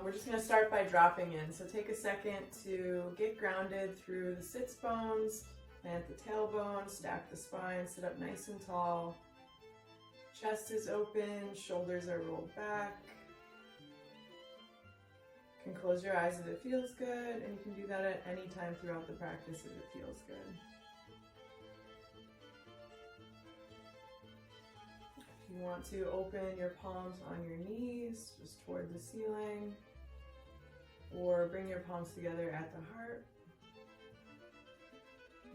We're just going to start by dropping in. So take a second to get grounded through the sits bones, plant the tailbone, stack the spine, sit up nice and tall. Chest is open, shoulders are rolled back. You can close your eyes if it feels good, and you can do that at any time throughout the practice if it feels good. You want to open your palms on your knees, just toward the ceiling, or bring your palms together at the heart.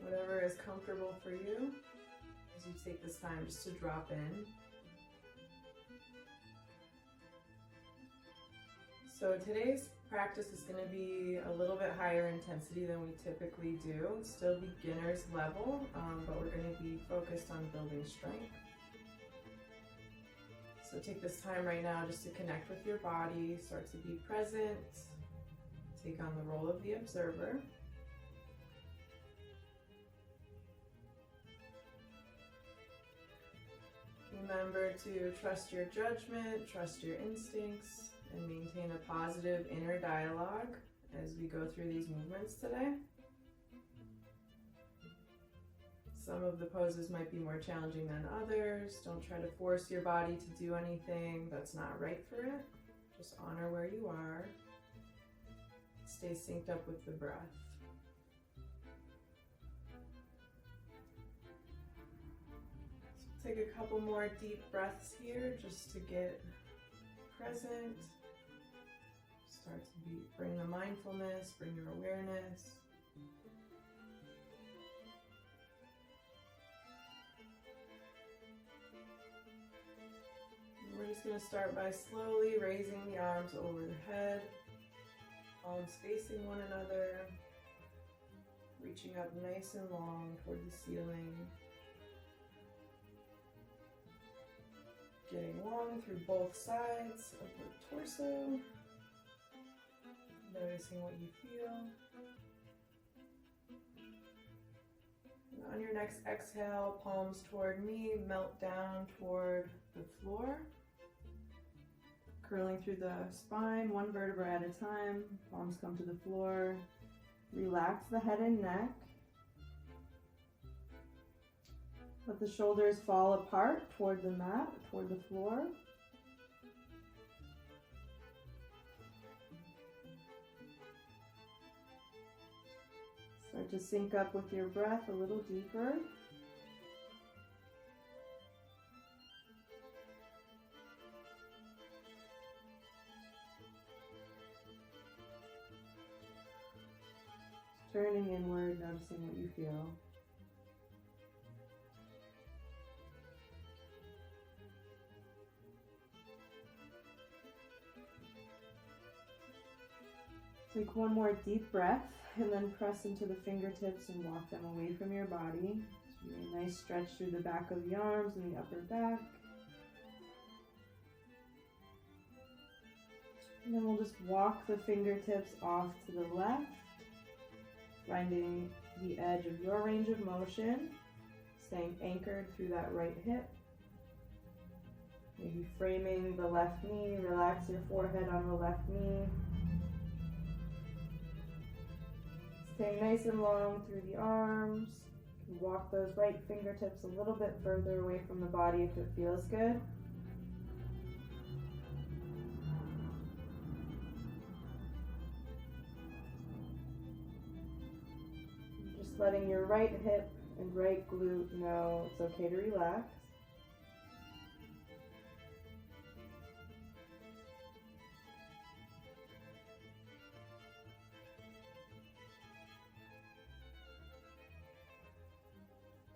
Whatever is comfortable for you as you take this time just to drop in. So today's practice is going to be a little bit higher intensity than we typically do. It's still beginner's level, but we're going to be focused on building strength. So take this time right now just to connect with your body, start to be present, take on the role of the observer. Remember to trust your judgment, trust your instincts, and maintain a positive inner dialogue as we go through these movements today. Some of the poses might be more challenging than others. Don't try to force your body to do anything that's not right for it. Just honor where you are. Stay synced up with the breath. So take a couple more deep breaths here just to get present. Start to bring the mindfulness, bring your awareness. We're just going to start by slowly raising the arms over the head, palms facing one another, reaching up nice and long toward the ceiling, getting long through both sides of the torso, noticing what you feel. And on your next exhale, palms toward me, melt down toward the floor. Curling through the spine, one vertebra at a time. Palms come to the floor. Relax the head and neck. Let the shoulders fall apart toward the mat, toward the floor. Start to sync up with your breath a little deeper. Turning inward, noticing what you feel. Take one more deep breath and then press into the fingertips and walk them away from your body. So a nice stretch through the back of the arms and the upper back. And then we'll just walk the fingertips off to the left, finding the edge of your range of motion, staying anchored through that right hip. Maybe framing the left knee, relax your forehead on the left knee. Staying nice and long through the arms. You can walk those right fingertips a little bit further away from the body if it feels good. Just letting your right hip and right glute know it's okay to relax.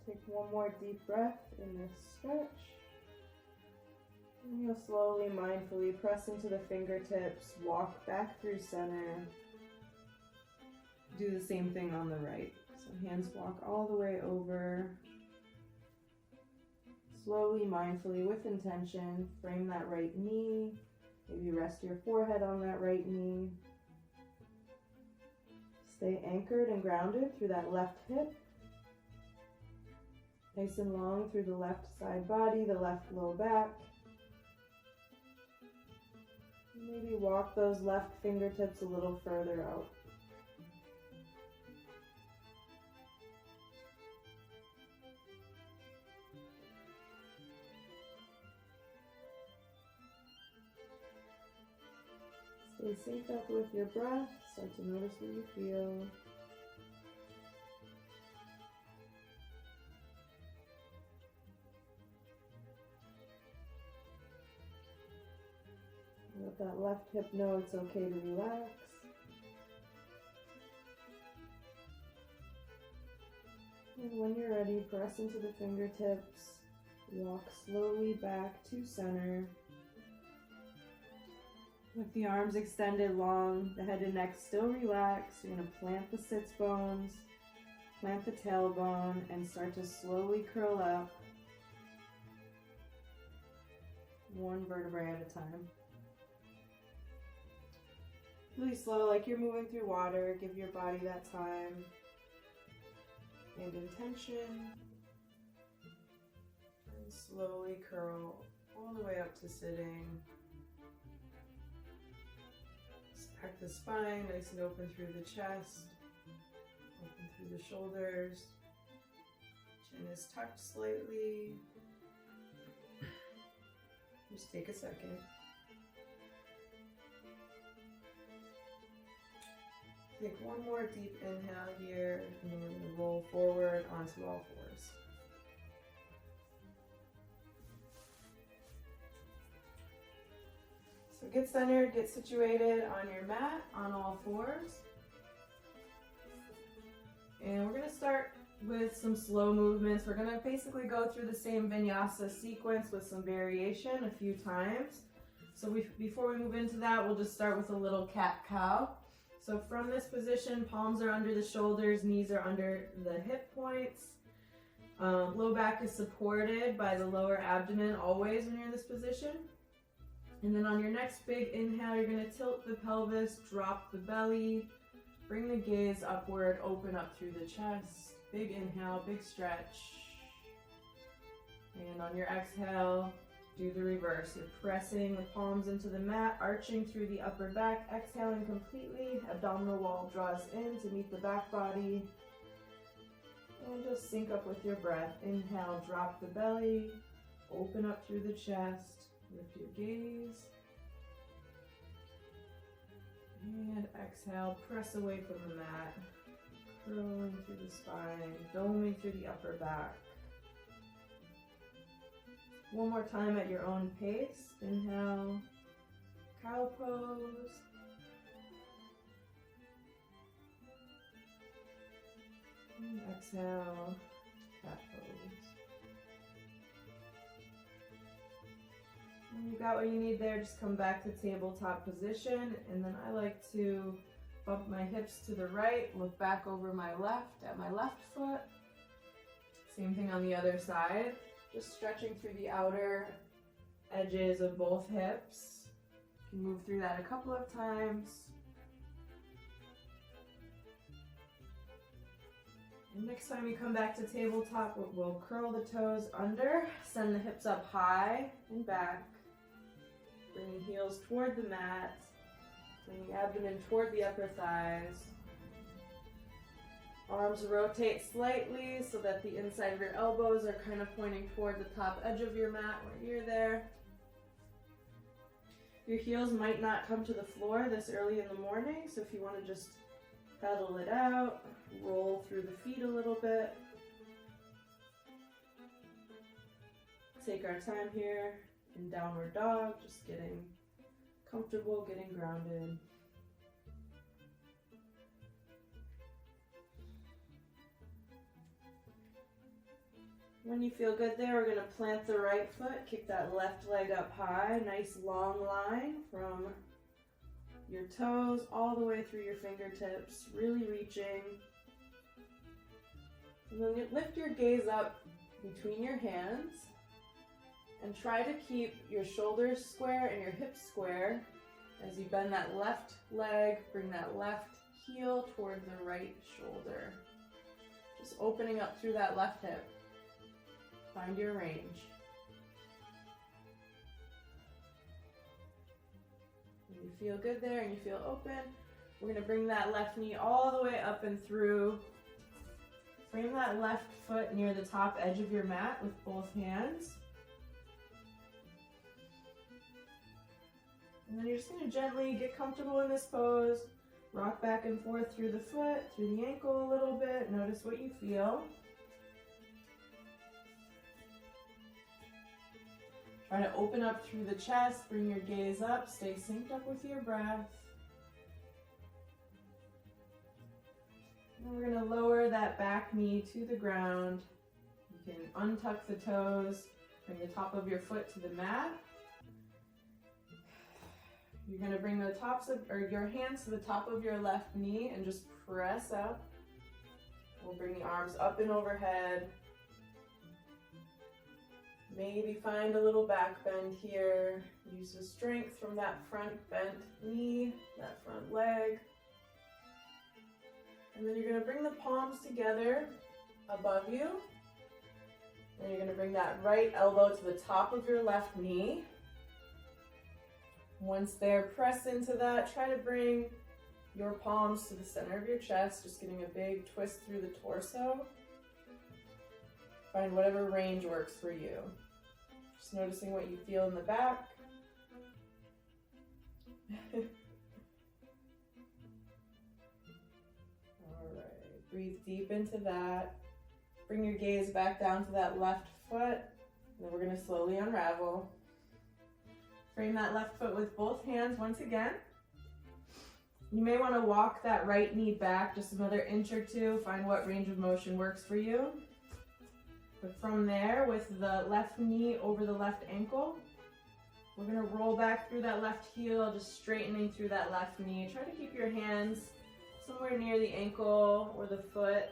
Take one more deep breath in this stretch. And you'll slowly, mindfully press into the fingertips, walk back through center. Do the same thing on the right. So hands walk all the way over. Slowly, mindfully, with intention, frame that right knee. Maybe rest your forehead on that right knee. Stay anchored and grounded through that left hip. Nice and long through the left side body, the left low back. Maybe walk those left fingertips a little further out. Stay synced up with your breath. Start to notice what you feel. Let that left hip know it's okay to relax. And when you're ready, press into the fingertips. Walk slowly back to center. With the arms extended long, the head and neck still relaxed, you're going to plant the sits bones, plant the tailbone, and start to slowly curl up, one vertebrae at a time. Really slow, like you're moving through water. Give your body that time and intention. And slowly curl all the way up to sitting. Stack the spine nice and open through the chest, open through the shoulders. Chin is tucked slightly. Just take a second. Take one more deep inhale here, and then we're going to roll forward onto all fours. So get centered, get situated on your mat on all fours. And we're going to start with some slow movements. We're going to basically go through the same vinyasa sequence with some variation a few times. So before we move into that, we'll just start with a little cat-cow. So from this position, palms are under the shoulders, knees are under the hip points. Low back is supported by the lower abdomen always when you're in this position. And then on your next big inhale, you're going to tilt the pelvis, drop the belly, bring the gaze upward, open up through the chest. Big inhale, big stretch. And on your exhale, do the reverse. You're pressing the palms into the mat, arching through the upper back, exhaling completely. Abdominal wall draws in to meet the back body. And just sync up with your breath. Inhale, drop the belly, open up through the chest, lift your gaze. And exhale, press away from the mat, curling through the spine, doming through the upper back. One more time at your own pace. Inhale, cow pose. And exhale, cat pose. When you got what you need there, just come back to tabletop position. And then I like to bump my hips to the right, look back over my left at my left foot. Same thing on the other side. Just stretching through the outer edges of both hips. You can move through that a couple of times. And next time you come back to tabletop, we'll curl the toes under, send the hips up high and back. Bring the heels toward the mat. Bring the abdomen toward the upper thighs. Arms rotate slightly so that the inside of your elbows are kind of pointing toward the top edge of your mat when you're there. Your heels might not come to the floor this early in the morning, so if you want to just pedal it out, roll through the feet a little bit. Take our time here in downward dog, just getting comfortable, getting grounded. When you feel good there, we're going to plant the right foot, kick that left leg up high, nice long line from your toes all the way through your fingertips, really reaching. And then you lift your gaze up between your hands and try to keep your shoulders square and your hips square as you bend that left leg, bring that left heel toward the right shoulder. Just opening up through that left hip. Find your range. You feel good there and you feel open. We're gonna bring that left knee all the way up and through. Frame that left foot near the top edge of your mat with both hands. And then you're just gonna gently get comfortable in this pose. Rock back and forth through the foot, through the ankle a little bit. Notice what you feel. Try to open up through the chest, bring your gaze up, stay synced up with your breath. And we're going to lower that back knee to the ground. You can untuck the toes, bring the top of your foot to the mat. You're going to bring the tops of your hands to the top of your left knee and just press up. We'll bring the arms up and overhead. Maybe find a little back bend here. Use the strength from that front bent knee, that front leg. And then you're going to bring the palms together above you. And you're going to bring that right elbow to the top of your left knee. Once there, press into that. Try to bring your palms to the center of your chest, just getting a big twist through the torso. Find whatever range works for you. Just noticing what you feel in the back. Alright, breathe deep into that. Bring your gaze back down to that left foot. Then we're going to slowly unravel. Frame that left foot with both hands once again. You may want to walk that right knee back just another inch or two. Find what range of motion works for you. But from there, with the left knee over the left ankle, we're going to roll back through that left heel, just straightening through that left knee. Try to keep your hands somewhere near the ankle or the foot.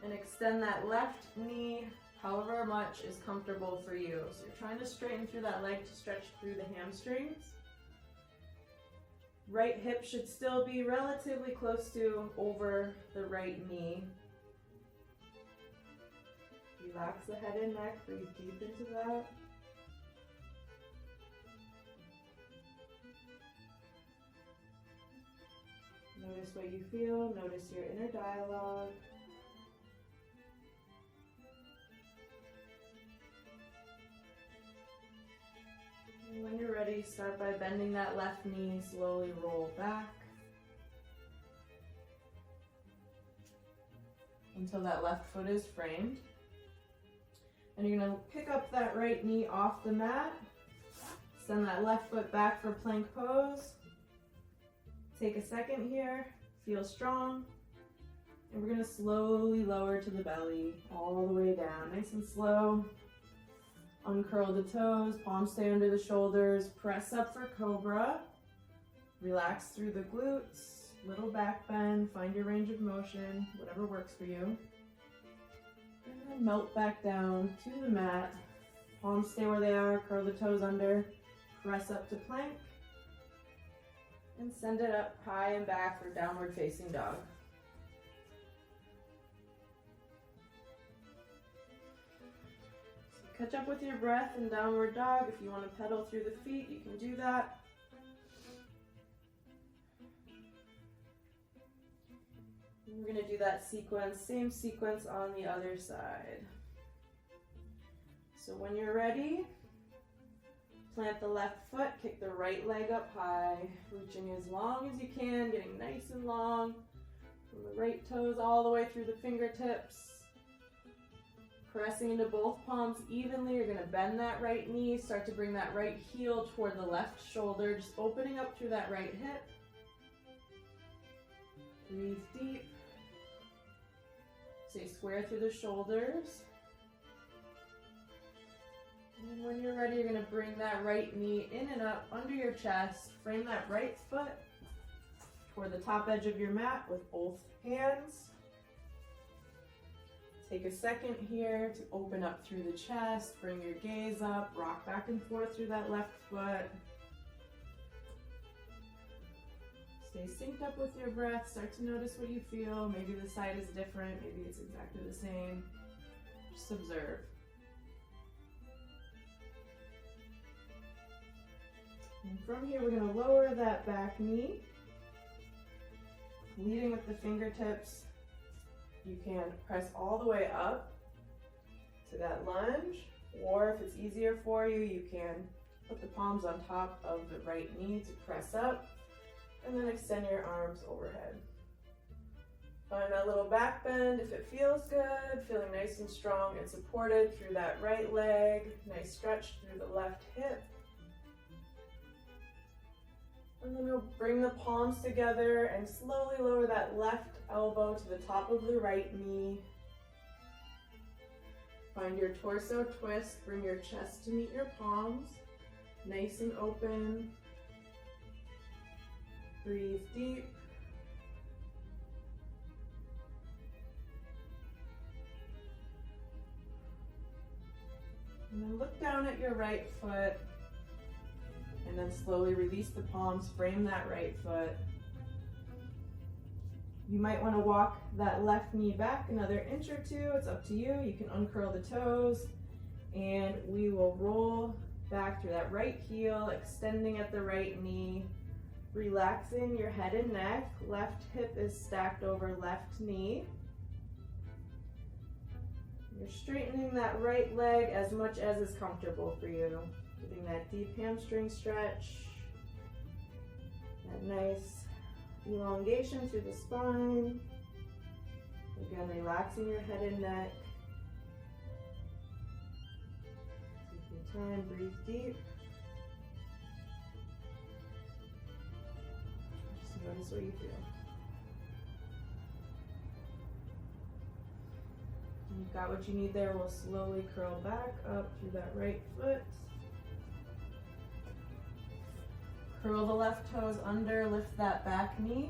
And extend that left knee however much is comfortable for you. So you're trying to straighten through that leg to stretch through the hamstrings. Right hip should still be relatively close to over the right knee. Relax the head and neck, breathe deep into that. Notice what you feel, notice your inner dialogue. And when you're ready, start by bending that left knee, slowly roll back until that left foot is framed. And you're going to pick up that right knee off the mat, send that left foot back for plank pose. Take a second here, feel strong, and we're going to slowly lower to the belly, all the way down, nice and slow. Uncurl the toes, palms stay under the shoulders, press up for cobra. Relax through the glutes, little back bend, find your range of motion, whatever works for you. And then melt back down to the mat. Palms stay where they are, curl the toes under, press up to plank, and send it up high and back for downward facing dog. Catch up with your breath in downward dog. If you want to pedal through the feet, you can do that. And we're going to do that sequence, same sequence on the other side. So when you're ready, plant the left foot, kick the right leg up high, reaching as long as you can, getting nice and long, from the right toes all the way through the fingertips. Pressing into both palms evenly, you're going to bend that right knee, start to bring that right heel toward the left shoulder, just opening up through that right hip. Breathe deep. Stay square through the shoulders. And when you're ready, you're going to bring that right knee in and up under your chest. Frame that right foot toward the top edge of your mat with both hands. Take a second here to open up through the chest, bring your gaze up, rock back and forth through that left foot. Stay synced up with your breath, start to notice what you feel. Maybe the side is different, maybe it's exactly the same. Just observe. And from here, we're going to lower that back knee, leading with the fingertips. You can press all the way up to that lunge, or if it's easier for you, you can put the palms on top of the right knee to press up, and then extend your arms overhead. Find that little back bend if it feels good, feeling nice and strong and supported through that right leg. Nice stretch through the left hip. And then we'll bring the palms together and slowly lower that left elbow to the top of the right knee. Find your torso twist, bring your chest to meet your palms, nice and open. Breathe deep. And then look down at your right foot, and then slowly release the palms, frame that right foot. You might want to walk that left knee back another inch or two. It's up to you. You can uncurl the toes, and we will roll back through that right heel, extending at the right knee, relaxing your head and neck. Left hip is stacked over left knee. You're straightening that right leg as much as is comfortable for you. Getting that deep hamstring stretch, that nice elongation through the spine. Again, relaxing your head and neck. Take your time, breathe deep. Just notice what you feel. You've got what you need there. We'll slowly curl back up through that right foot. Curl the left toes under, lift that back knee.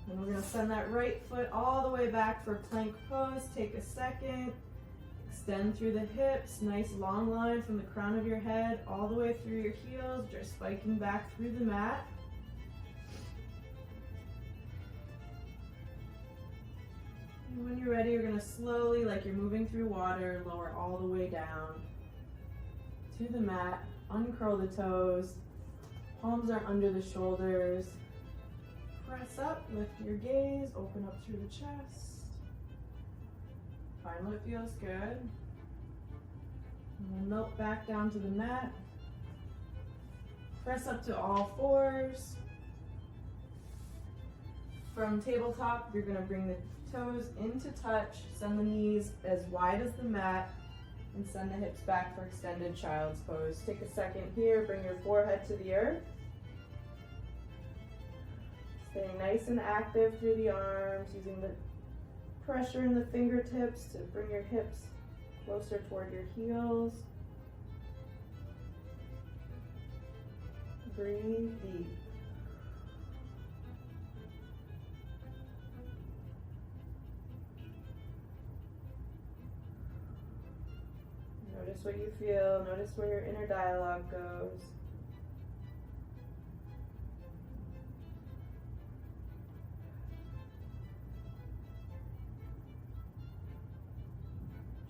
And we're going to send that right foot all the way back for plank pose. Take a second. Extend through the hips. Nice long line from the crown of your head all the way through your heels. Just spiking back through the mat. And when you're ready, you're going to slowly, like you're moving through water, lower all the way down to the mat. Uncurl the toes. Palms are under the shoulders. Press up, lift your gaze, open up through the chest. Find what feels good. And then melt back down to the mat. Press up to all fours. From tabletop, you're going to bring the toes into touch, send the knees as wide as the mat, and send the hips back for extended child's pose. Take a second here, bring your forehead to the earth. Staying nice and active through the arms, using the pressure in the fingertips to bring your hips closer toward your heels. Breathe deep. Notice what you feel. Notice where your inner dialogue goes.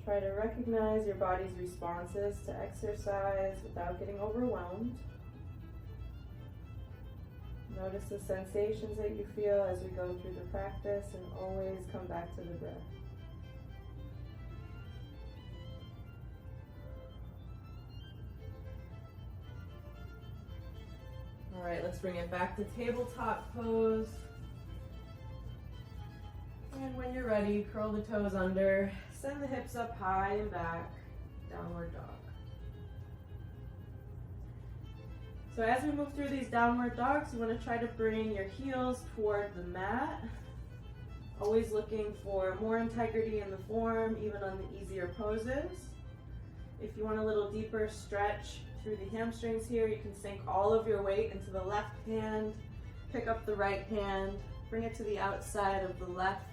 Try to recognize your body's responses to exercise without getting overwhelmed. Notice the sensations that you feel as we go through the practice, and always come back to the breath. All right, let's bring it back to tabletop pose. And when you're ready, curl the toes under, send the hips up high and back, downward dog. So as we move through these downward dogs, you want to try to bring your heels toward the mat. Always looking for more integrity in the form, even on the easier poses. If you want a little deeper stretch through the hamstrings here, you can sink all of your weight into the left hand, pick up the right hand, bring it to the outside of the left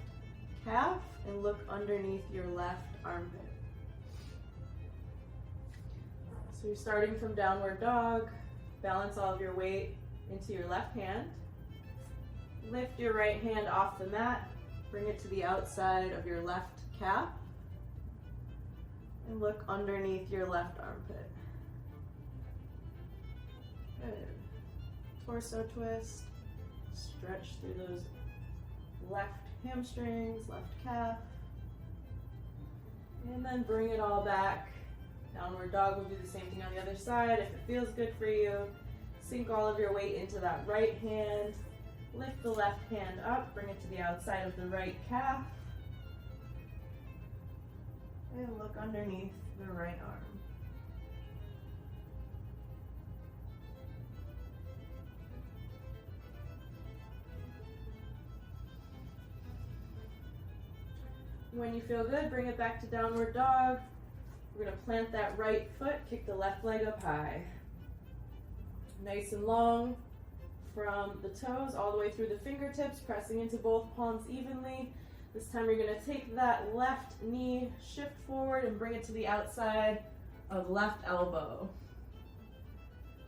calf, and look underneath your left armpit. So you're starting from downward dog. Balance all of your weight into your left hand. Lift your right hand off the mat, bring it to the outside of your left calf, and look underneath your left armpit. torso twist. Stretch through those left hamstrings, left calf. And then bring it all back. Downward dog, we'll do the same thing on the other side. If it feels good for you, sink all of your weight into that right hand. Lift the left hand up, bring it to the outside of the right calf. And look underneath the right arm. When you feel good, bring it back to downward dog. We're gonna plant that right foot, kick the left leg up high. Nice and long from the toes all the way through the fingertips, pressing into both palms evenly. This time you're gonna take that left knee, shift forward and bring it to the outside of left elbow.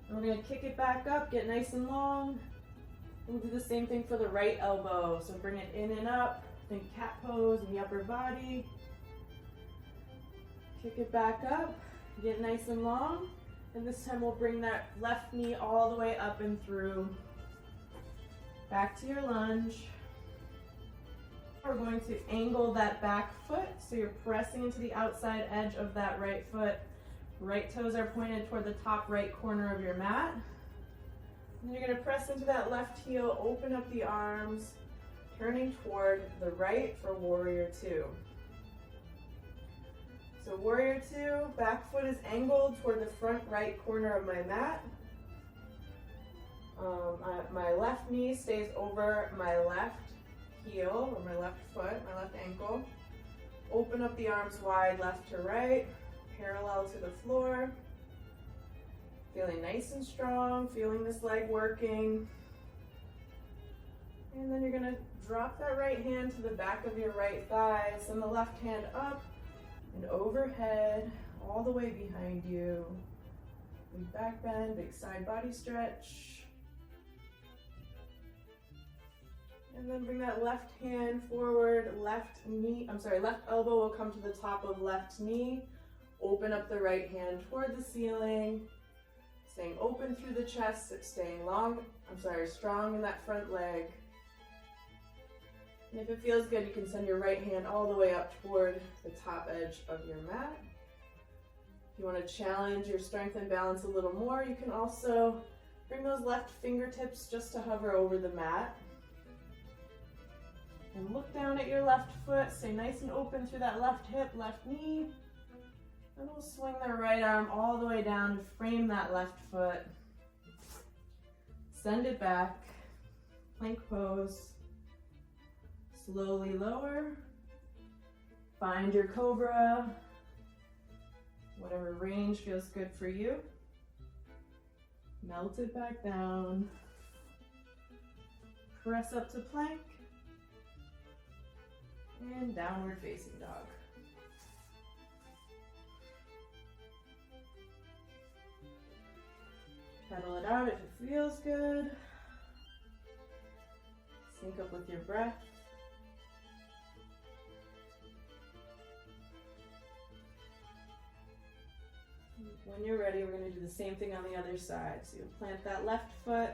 And we're gonna kick it back up, get nice and long. We'll do the same thing for the right elbow. So bring it in and up. Think cat pose in the upper body. Kick it back up, get nice and long. And this time we'll bring that left knee all the way up and through. Back to your lunge. We're going to angle that back foot. So you're pressing into the outside edge of that right foot. Right toes are pointed toward the top right corner of your mat. And you're gonna press into that left heel, open up the arms, turning toward the right for warrior two. So warrior two, back foot is angled toward the front right corner of my mat. My left knee stays over my left heel, or my left foot, my left ankle. Open up the arms wide, left to right, parallel to the floor. Feeling nice and strong, feeling this leg working. And then you're gonna drop that right hand to the back of your right thigh, send the left hand up and overhead, all the way behind you. Big back bend, big side body stretch. And then bring that left hand forward, left elbow will come to the top of left knee. Open up the right hand toward the ceiling. Staying open through the chest, staying strong in that front leg. And if it feels good, you can send your right hand all the way up toward the top edge of your mat. If you want to challenge your strength and balance a little more, you can also bring those left fingertips just to hover over the mat. And look down at your left foot, stay nice and open through that left hip, left knee. And we'll swing the right arm all the way down to frame that left foot. Send it back, plank pose. Slowly lower. Find your cobra. Whatever range feels good for you. Melt it back down. Press up to plank. And downward facing dog. Pedal it out if it feels good. Sync up with your breath. When you're ready, we're going to do the same thing on the other side. So you'll plant that left foot,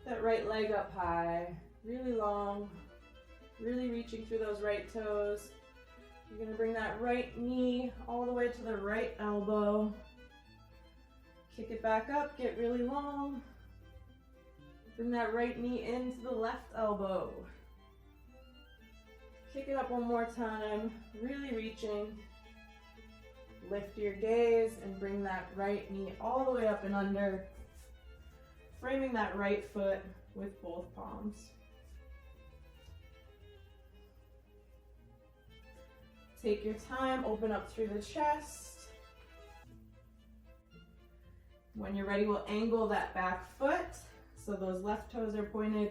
that right leg up high, really long, really reaching through those right toes. You're going to bring that right knee all the way to the right elbow. Kick it back up, get really long. Bring that right knee into the left elbow. Kick it up one more time, really reaching. Lift your gaze and bring that right knee all the way up and under, framing that right foot with both palms. Take your time, open up through the chest. When you're ready, we'll angle that back foot. So those left toes are pointed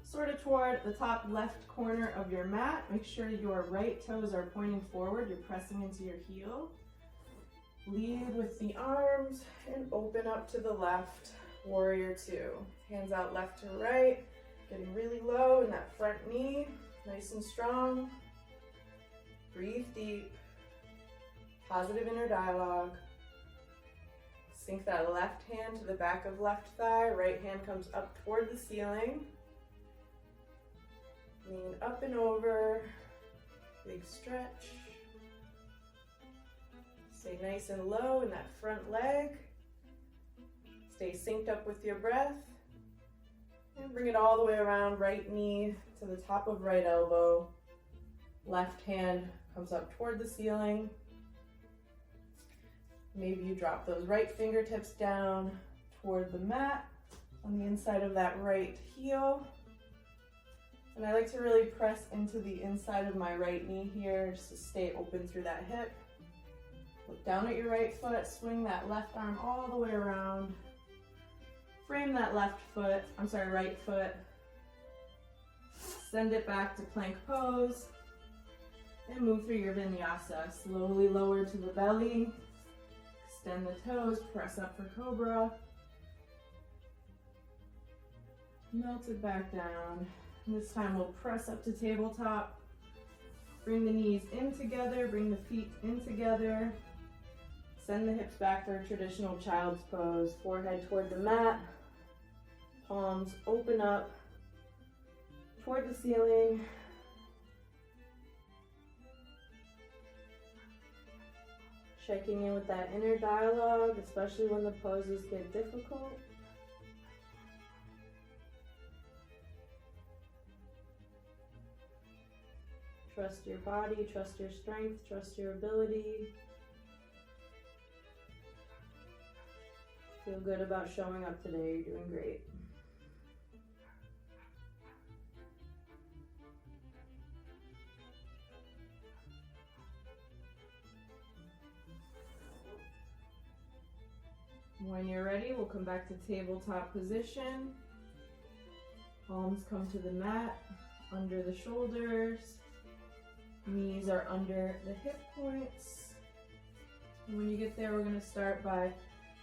sort of toward the top left corner of your mat. Make sure your right toes are pointing forward. You're pressing into your heel. Lead with the arms and open up to the left, warrior two. Hands out left to right, getting really low in that front knee, nice and strong. Breathe deep, positive inner dialogue. Sink that left hand to the back of left thigh, right hand comes up toward the ceiling. Lean up and over, big stretch. Stay nice and low in that front leg. Stay synced up with your breath. And bring it all the way around, right knee to the top of right elbow. Left hand comes up toward the ceiling. Maybe you drop those right fingertips down toward the mat on the inside of that right heel. And I like to really press into the inside of my right knee here just to stay open through that hip. Look down at your right foot, swing that left arm all the way around. Frame that right foot. Send it back to plank pose. And move through your vinyasa. Slowly lower to the belly. Extend the toes, press up for cobra. Melt it back down. And this time we'll press up to tabletop. Bring the knees in together, bring the feet in together. Send the hips back for a traditional child's pose. Forehead toward the mat. Palms open up toward the ceiling. Checking in with that inner dialogue, especially when the poses get difficult. Trust your body, trust your strength, trust your ability. Feel good about showing up today, you're doing great. When you're ready, we'll come back to tabletop position. Palms come to the mat, under the shoulders. Knees are under the hip points. And when you get there, we're going to start by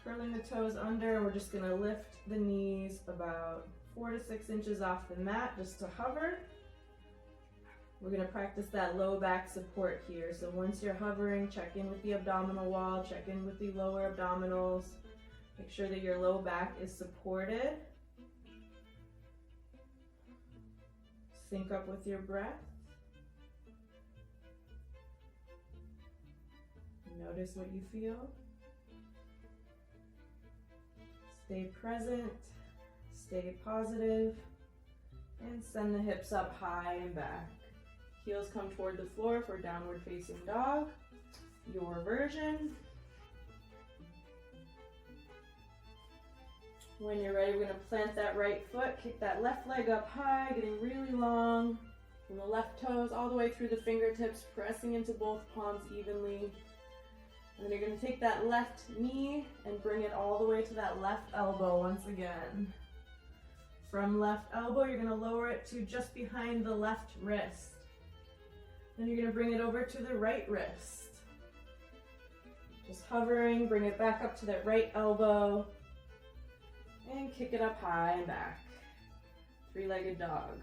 curling the toes under. We're just going to lift the knees about 4 to 6 inches off the mat just to hover. We're going to practice that low back support here. So once you're hovering, check in with the abdominal wall, check in with the lower abdominals. Make sure that your low back is supported. Sync up with your breath. Notice what you feel. Stay present, stay positive, and send the hips up high and back. Heels come toward the floor for downward facing dog, your version. When you're ready, we're going to plant that right foot, kick that left leg up high, getting really long from the left toes all the way through the fingertips, pressing into both palms evenly. And then you're going to take that left knee and bring it all the way to that left elbow once again. From left elbow, you're going to lower it to just behind the left wrist. Then you're going to bring it over to the right wrist. Just hovering, bring it back up to that right elbow. And kick it up high and back. Three-legged dog.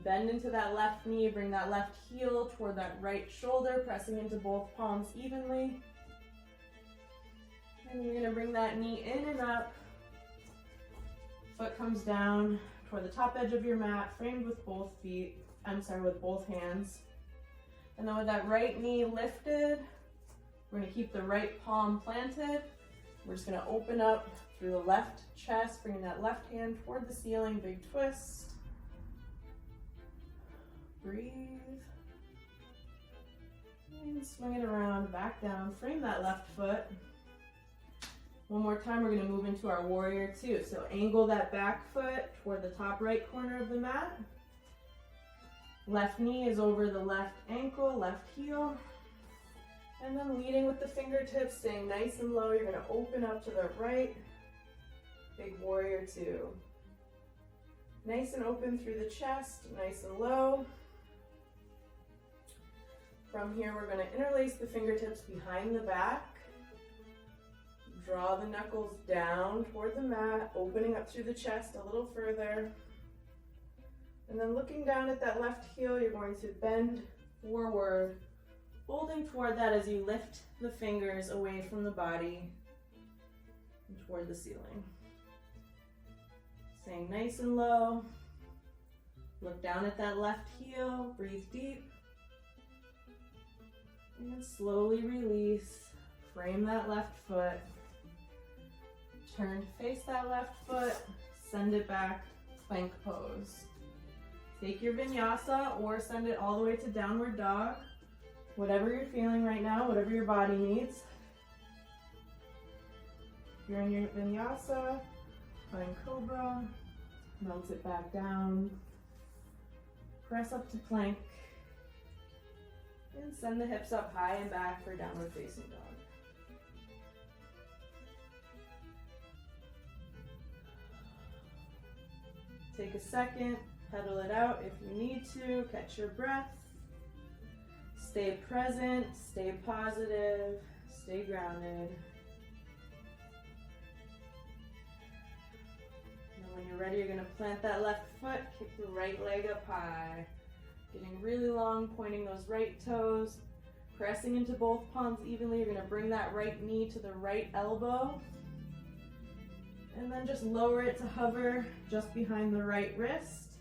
Bend into that left knee, bring that left heel toward that right shoulder, pressing into both palms evenly. And you're going to bring that knee in and up. Foot comes down toward the top edge of your mat, framed with both with both hands. And then with that right knee lifted, we're going to keep the right palm planted. We're just going to open up through the left chest, bringing that left hand toward the ceiling, big twist. Breathe. And swing it around, back down, frame that left foot. One more time, we're going to move into our warrior two. So angle that back foot toward the top right corner of the mat. Left knee is over the left ankle, left heel. And then leading with the fingertips, staying nice and low, you're going to open up to the right. Big warrior two. Nice and open through the chest, nice and low. From here, we're going to interlace the fingertips behind the back. Draw the knuckles down toward the mat, opening up through the chest a little further. And then looking down at that left heel, you're going to bend forward, Holding toward that as you lift the fingers away from the body and toward the ceiling. Staying nice and low. Look down at that left heel, breathe deep. And slowly release. Frame that left foot. Turn to face that left foot. Send it back, plank pose. Take your vinyasa or send it all the way to downward dog. Whatever you're feeling right now, whatever your body needs. If you're in your vinyasa, find cobra, melt it back down, press up to plank, and send the hips up high and back for downward facing dog. Take a second, pedal it out if you need to, catch your breath. Stay present, stay positive, stay grounded. Now when you're ready, you're gonna plant that left foot, kick the right leg up high. Getting really long, pointing those right toes, pressing into both palms evenly. You're gonna bring that right knee to the right elbow. And then just lower it to hover just behind the right wrist.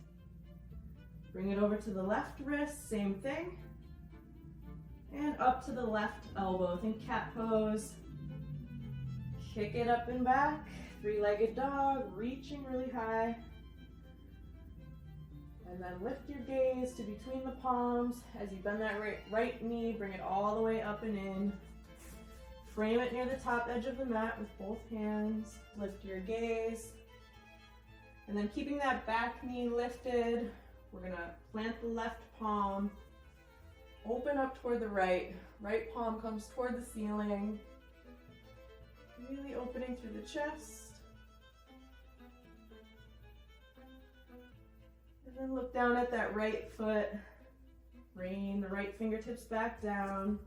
Bring it over to the left wrist, same thing. And up to the left elbow, think cat pose. Kick it up and back, three-legged dog, reaching really high. And then lift your gaze to between the palms. As you bend that right knee, bring it all the way up and in. Frame it near the top edge of the mat with both hands. Lift your gaze. And then keeping that back knee lifted, we're gonna plant the left palm. Open up toward the right. Right palm comes toward the ceiling. Really opening through the chest. And then look down at that right foot. Bring the right fingertips back down.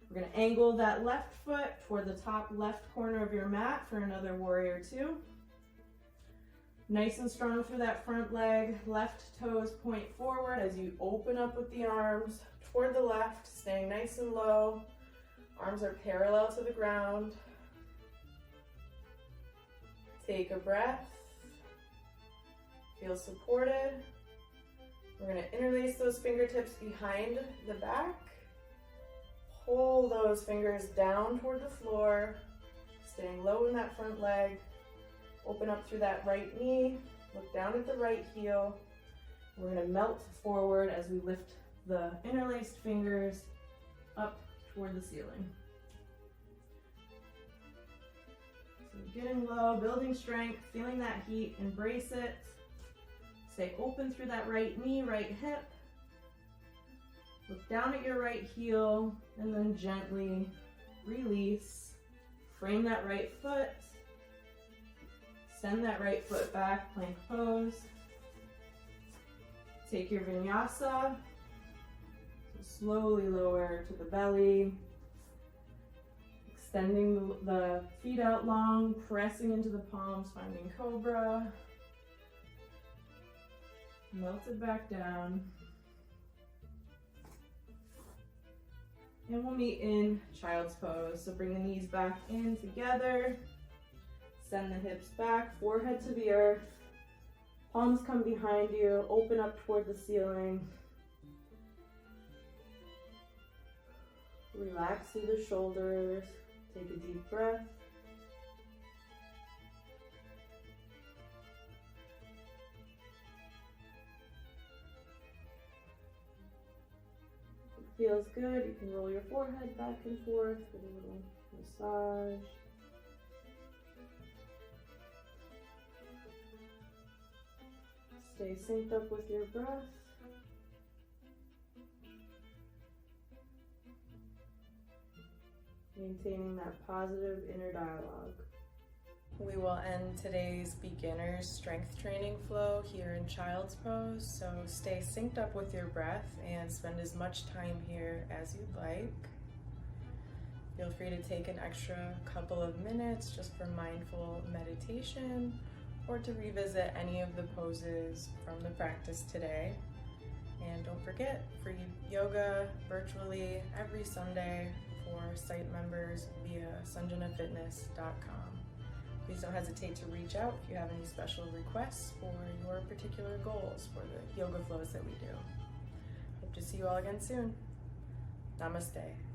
We're gonna angle that left foot toward the top left corner of your mat for another warrior two. Nice and strong through that front leg. Left toes point forward as you open up with the arms toward the left, staying nice and low. Arms are parallel to the ground. Take a breath. Feel supported. We're gonna interlace those fingertips behind the back. Pull those fingers down toward the floor, staying low in that front leg. Open up through that right knee. Look down at the right heel. We're gonna melt forward as we lift the interlaced fingers up toward the ceiling. So getting low, building strength, feeling that heat, embrace it. Stay open through that right knee, right hip. Look down at your right heel and then gently release. Frame that right foot. Send that right foot back, plank pose. Take your vinyasa. So slowly lower to the belly. Extending the feet out long, pressing into the palms, finding cobra. Melt it back down. And we'll meet in child's pose. So bring the knees back in together. Send the hips back, forehead to the earth. Palms come behind you, open up toward the ceiling. Relax through the shoulders. Take a deep breath. If it feels good, you can roll your forehead back and forth with a little massage. Stay synced up with your breath. Maintaining that positive inner dialogue. We will end today's beginner's strength training flow here in child's pose, so stay synced up with your breath and spend as much time here as you'd like. Feel free to take an extra couple of minutes just for mindful meditation or to revisit any of the poses from the practice today. And don't forget, free yoga virtually every Sunday for site members via sanjanafitness.com. Please don't hesitate to reach out if you have any special requests for your particular goals for the yoga flows that we do. Hope to see you all again soon. Namaste.